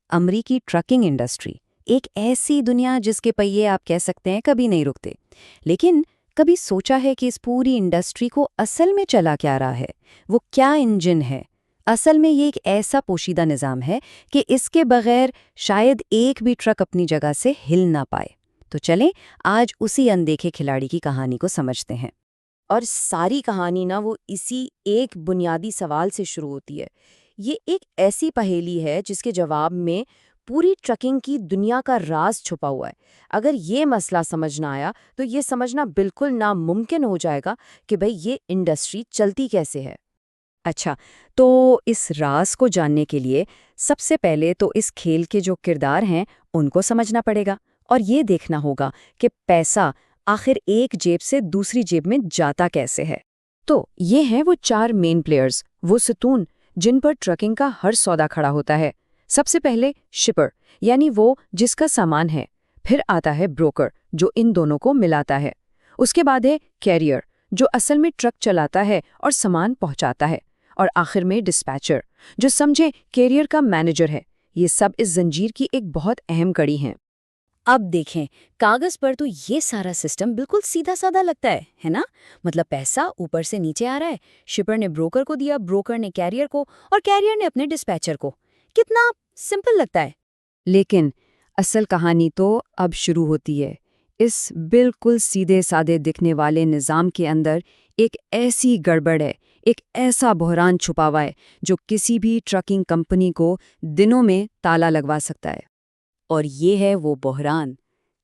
अमरीकी trucking industry, एक ऐसी दुनिया जिसके पहिए आप कह सकते हैं कभी नहीं रुकते। लेकिन कभी सोचा है कि इस पूरी इंडस्ट्री को असल में चला क्या रहा है? वो क्या इंजन है? असल में ये एक ऐसा पोशीदा निज़ाम है कि इसके बगैर शायद एक भी ट्रक अपनी जगह से हिल ना पाए। तो चलें आज उसी अनदेखे खिलाड़ी की कहानी को समझते हैं। और सारी कहानी ना वो इसी एक बुनियादी सवाल से शुरू होती है। ये एक ऐसी पहेली है जिसके जवाब में पूरी ट्रकिंग की दुनिया का राज छुपा हुआ है। अगर ये मसला समझ ना आया तो ये समझना बिल्कुल नामुमकिन हो जाएगा कि भाई ये इंडस्ट्री चलती कैसे है। अच्छा, तो इस राज को जानने के लिए सबसे पहले तो इस खेल के जो किरदार हैं उनको समझना पड़ेगा और ये देखना होगा कि पैसा आखिर एक जेब से दूसरी जेब में जाता कैसे है। तो ये हैं वो चार मेन प्लेयर्स, वो सतून जिन पर ट्रकिंग का हर सौदा खड़ा होता है। सबसे पहले शिपर, यानी वो जिसका सामान है। फिर आता है ब्रोकर, जो इन दोनों को मिलाता है। उसके बाद है कैरियर, जो असल में ट्रक चलाता है और सामान पहुंचाता है। और आखिर में डिस्पैचर, जो समझे कैरियर का मैनेजर है। ये सब इस जंजीर की एक बहुत अहम कड़ी हैं। अब देखें, कागज पर तो ये सारा सिस्टम बिल्कुल सीधा साधा लगता है ना? मतलब पैसा ऊपर से नीचे आ रहा है, शिपर ने ब्रोकर को दिया, ब्रोकर ने कैरियर को और कैरियर ने अपने डिस्पैचर को। कितना सिंपल लगता है। लेकिन असल कहानी तो अब शुरू होती है। इस बिल्कुल सीधे साधे दिखने वाले निज़ाम के अंदर एक ऐसी गड़बड़ है, एक ऐसा बहरान छुपा हुआ है जो किसी भी ट्रकिंग कंपनी को दिनों में ताला लगवा सकता है। और ये है वो बहरान,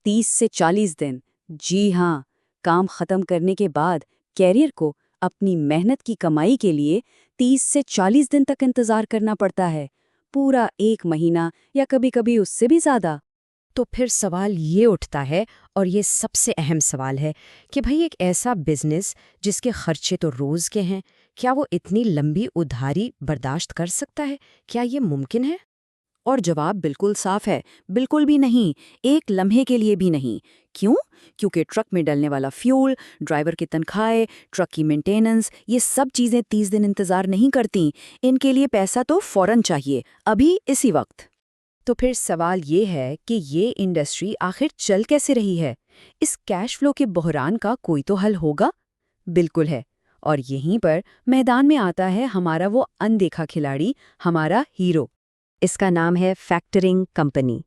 30 से 40 दिन, जी हाँ, काम खत्म करने के बाद कैरियर को अपनी मेहनत की कमाई के लिए 30 से 40 दिन तक इंतजार करना पड़ता है। पूरा 1 महीना या कभी-कभी उससे भी ज्यादा। तो फिर सवाल ये उठता है, और ये सबसे अहम सवाल है कि भाई एक ऐसा बिजनेस जिसके खर्चे तो रोज के हैं, क्या वो इतनी लंबी उधारी बर्दाश्त कर सकता है? क्या ये मुमकिन है? और जवाब बिल्कुल साफ है, बिल्कुल भी नहीं, एक लम्हे के लिए भी नहीं। क्यों? क्योंकि ट्रक में डलने वाला फ्यूल, ड्राइवर की तनख्वाहें, ट्रक की मेंटेनेंस, ये सब चीज़ें 30 दिन इंतज़ार नहीं करती। इनके लिए पैसा तो फौरन चाहिए, अभी इसी वक्त। तो फिर सवाल ये है कि ये इंडस्ट्री आखिर चल कैसे रही है? इस कैश फ्लो के बहरान का कोई तो हल होगा? बिल्कुल है। और यहीं पर मैदान में आता है हमारा वो अनदेखा खिलाड़ी, हमारा हीरो। इसका नाम है फैक्टरिंग कंपनी।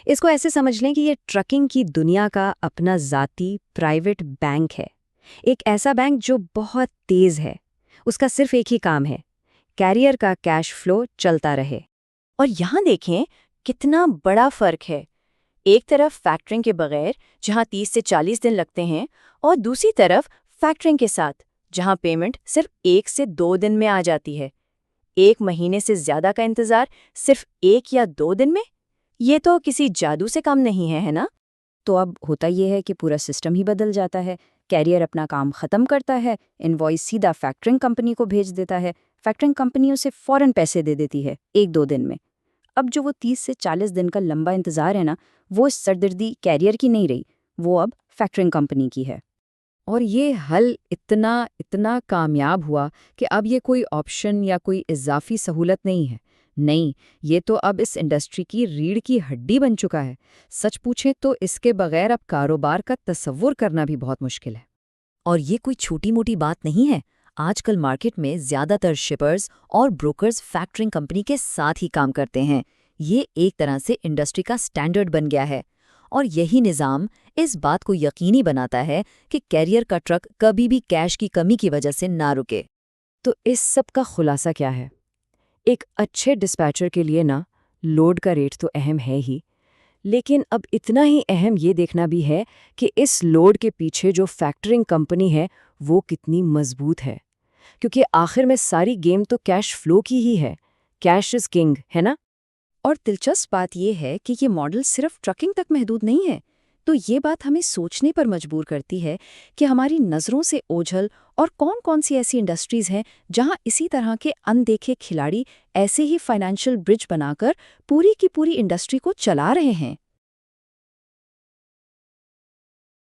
इसको ऐसे समझ लें कि ये ट्रकिंग की दुनिया का अपना ज़ाती प्राइवेट बैंक है। एक ऐसा बैंक जो बहुत तेज़ है। उसका सिर्फ एक ही काम है, कैरियर का कैश फ्लो चलता रहे। और यहाँ देखें कितना बड़ा फर्क है। एक तरफ फैक्टरिंग के बगैर, जहाँ 30 से 40 दिन लगते हैं, और दूसरी तरफ फैक्टरिंग के साथ, जहाँ पेमेंट सिर्फ 1 से 2 दिन में आ जाती है। 1 महीने से ज्यादा का इंतजार सिर्फ 1 या 2 दिन में? ये तो किसी जादू से कम नहीं है ना? तो अब होता यह है कि पूरा सिस्टम ही बदल जाता है। कैरियर अपना काम खत्म करता है, इनवॉइस सीधा फैक्टरिंग कंपनी को भेज देता है। फैक्टरिंग कंपनी उसे फौरन पैसे दे देती है, 1-2 दिन में। अब जो वो 30 से 40 दिन का लंबा इंतजार है ना, वो सरदर्दी कैरियर की नहीं रही, वो अब फैक्टरिंग कंपनी की है। और ये हल इतना इतना कामयाब हुआ कि अब ये कोई ऑप्शन या कोई इजाफी सहूलत नहीं है। नहीं, ये तो अब इस इंडस्ट्री की रीढ़ की हड्डी बन चुका है। सच पूछें तो इसके बगैर अब कारोबार का तसव्वुर करना भी बहुत मुश्किल है। और ये कोई छोटी मोटी बात नहीं है। आजकल मार्केट में ज्यादातर शिपर्स और ब्रोकर्स फैक्टरिंग कंपनी के साथ ही काम करते हैं। ये एक तरह से इंडस्ट्री का स्टैंडर्ड बन गया है। और यही निज़ाम इस बात को यकीनी बनाता है कि कैरियर का ट्रक कभी भी कैश की कमी की वजह से ना रुके। तो इस सब का खुलासा क्या है? एक अच्छे डिस्पैचर के लिए ना, लोड का रेट तो अहम है ही, लेकिन अब इतना ही अहम ये देखना भी है कि इस लोड के पीछे जो फैक्टरिंग कंपनी है वो कितनी मजबूत है। क्योंकि आखिर में सारी गेम तो कैश फ्लो की ही है। कैश इज किंग, है ना? और दिलचस्प बात यह है कि ये मॉडल सिर्फ ट्रकिंग तक महदूद नहीं है। तो ये बात हमें सोचने पर मजबूर करती है कि हमारी नज़रों से ओझल और कौन-कौन सी ऐसी इंडस्ट्रीज़ हैं जहां इसी तरह के अनदेखे खिलाड़ी ऐसे ही फाइनेंशियल ब्रिज बनाकर पूरी की पूरी इंडस्ट्री को चला रहे हैं।